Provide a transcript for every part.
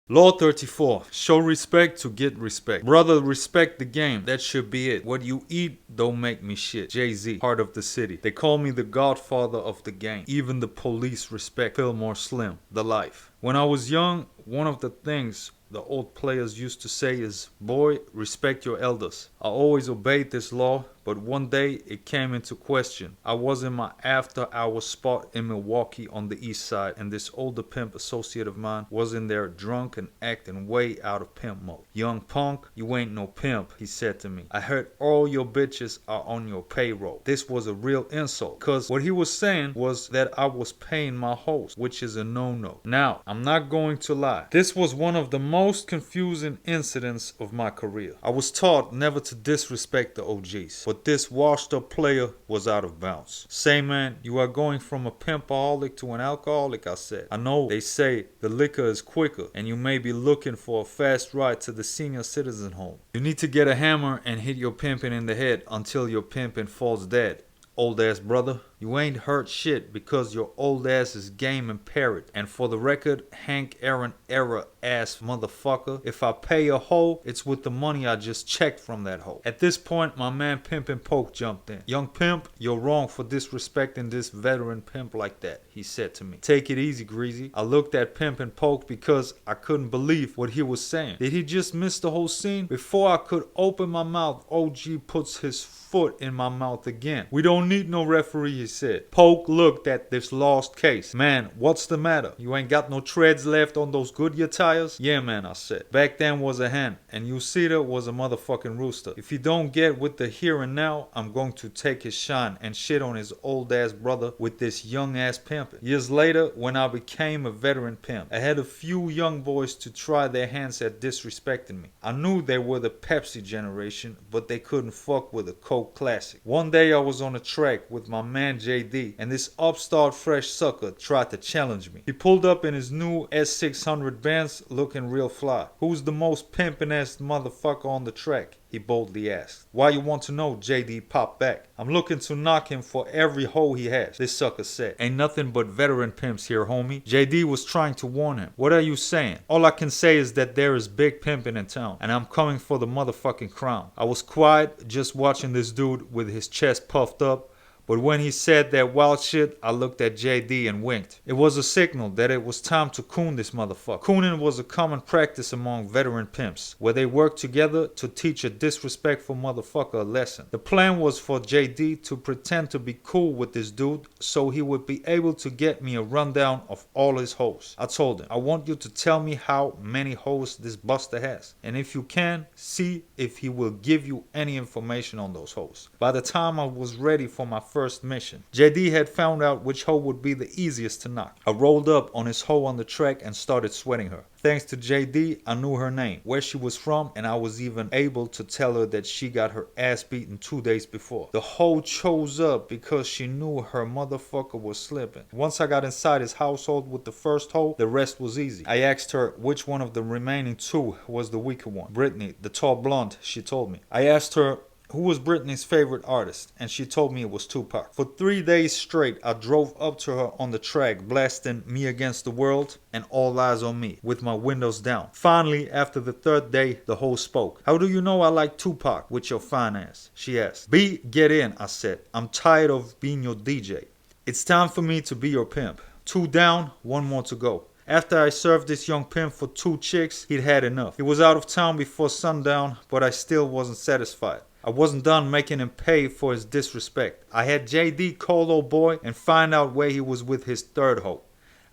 Law 34. Show respect to get respect. Brother, respect the game. That should be it. What you eat don't make me shit. Jay-Z, heart of the city. They call me the godfather of the game. Even the police respect Fillmore Slim, the life. When I was young, one of the things the old players used to say is, boy, respect your elders. I always obeyed this law, but one day it came into question. I was in my after-hours spot in Milwaukee on the east side, and this older pimp associate of mine was in there drunk and acting way out of pimp mode. Young punk, you ain't no pimp, he said to me. I heard all your bitches are on your payroll. This was a real insult, cause what he was saying was that I was paying my hoes, which is a no-no. Now, I'm not going to lie. This was one of the most confusing incidents of my career. I was taught never to disrespect the OGs, but this washed up player was out of bounds. Say, man, you are going from a pimpaholic to an alcoholic, I said. I know they say the liquor is quicker and you may be looking for a fast ride to the senior citizen home. You need to get a hammer and hit your pimpin' in the head until your pimpin' falls dead. Old ass brother, you ain't hurt shit because your old ass is game and parrot. And for the record, Hank Aaron era ass motherfucker, if I pay a hoe, it's with the money I just checked from that hoe. At this point, my man Pimpin Poke jumped in. Young pimp, you're wrong for disrespecting this veteran pimp like that, he said to me. Take it easy, Greasy. I looked at Pimpin Poke because I couldn't believe what he was saying. Did he just miss the whole scene? Before I could open my mouth, OG puts his foot in my mouth again. We don't need no referee, he said. Poke looked at this lost case. Man, what's the matter? You ain't got no treads left on those Goodyear tires? Yeah, man, I said. Back then was a hen, and you see there was a motherfucking rooster. If you don't get with the here and now, I'm going to take his shine and shit on his old ass brother with this young ass pimpin'. Years later, when I became a veteran pimp, I had a few young boys to try their hands at disrespecting me. I knew they were the Pepsi generation, but they couldn't fuck with a Coke Classic. One day I was on a track with my man JD, and this upstart fresh sucker tried to challenge me. He pulled up in his new S600 Benz looking real fly. Who's the most pimpin' ass motherfucker on the track? He boldly asked. Why you want to know? JD popped back. I'm looking to knock him for every hoe he has, this sucker said. Ain't nothing but veteran pimps here, homie. JD was trying to warn him. What are you saying? All I can say is that there is big pimpin' in town, and I'm coming for the motherfucking crown. I was quiet, just watching this dude with his chest puffed up. But when he said that wild shit, I looked at JD and winked. It was a signal that it was time to coon this motherfucker. Cooning was a common practice among veteran pimps, where they worked together to teach a disrespectful motherfucker a lesson. The plan was for JD to pretend to be cool with this dude so he would be able to get me a rundown of all his hoes. I told him, I want you to tell me how many hoes this buster has. And if you can, see if he will give you any information on those hoes. By the time I was ready for my first mission, JD had found out which hoe would be the easiest to knock. I rolled up on his hoe on the track and started sweating her. Thanks to JD, I knew her name, where she was from, and I was even able to tell her that she got her ass beaten 2 days before. The hoe chose up because she knew her motherfucker was slipping. Once I got inside his household with the first hoe, the rest was easy. I asked her which one of the remaining two was the weaker one. Brittany, the tall blonde, she told me. I asked her who was Britney's favorite artist, and she told me it was Tupac. For 3 days straight, I drove up to her on the track, blasting Me Against the World and All Eyes on Me, with my windows down. Finally, after the third day, the hoe spoke. How do you know I like Tupac with your fine ass? She asked. B, get in, I said. I'm tired of being your DJ. It's time for me to be your pimp. 2 down, 1 more to go. After I served this young pimp for 2 chicks, he'd had enough. He was out of town before sundown, but I still wasn't satisfied. I wasn't done making him pay for his disrespect. I had JD call old boy and find out where he was with his third hoe.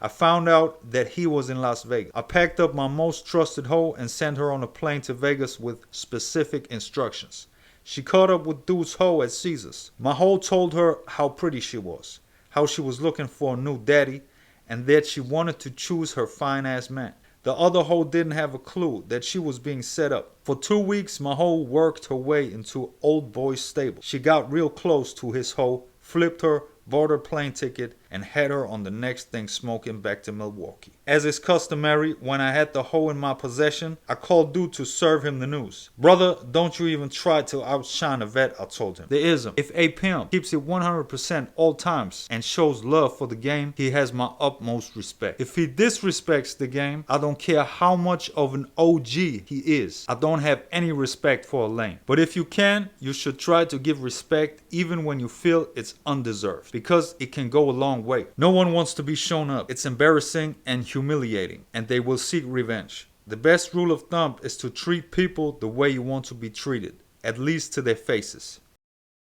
I found out that he was in Las Vegas. I packed up my most trusted hoe and sent her on a plane to Vegas with specific instructions. She caught up with dude's hoe at Caesars. My hoe told her how pretty she was, how she was looking for a new daddy, and that she wanted to choose her fine ass man. The other hoe didn't have a clue that she was being set up. For 2 weeks, my hoe worked her way into old boy's stable. She got real close to his hoe, flipped her, bought her plane ticket, and head her on the next thing smoking back to Milwaukee. As is customary, when I had the hoe in my possession, I called dude to serve him the news. Brother, don't you even try to outshine a vet, I told him. The ism. If a pimp keeps it 100% all times and shows love for the game, he has my utmost respect. If he disrespects the game, I don't care how much of an OG he is. I don't have any respect for a lame. But if you can, you should try to give respect even when you feel it's undeserved, because it can go a long way. No one wants to be shown up. It's embarrassing and humiliating, and they will seek revenge. The best rule of thumb is to treat people the way you want to be treated, at least to their faces.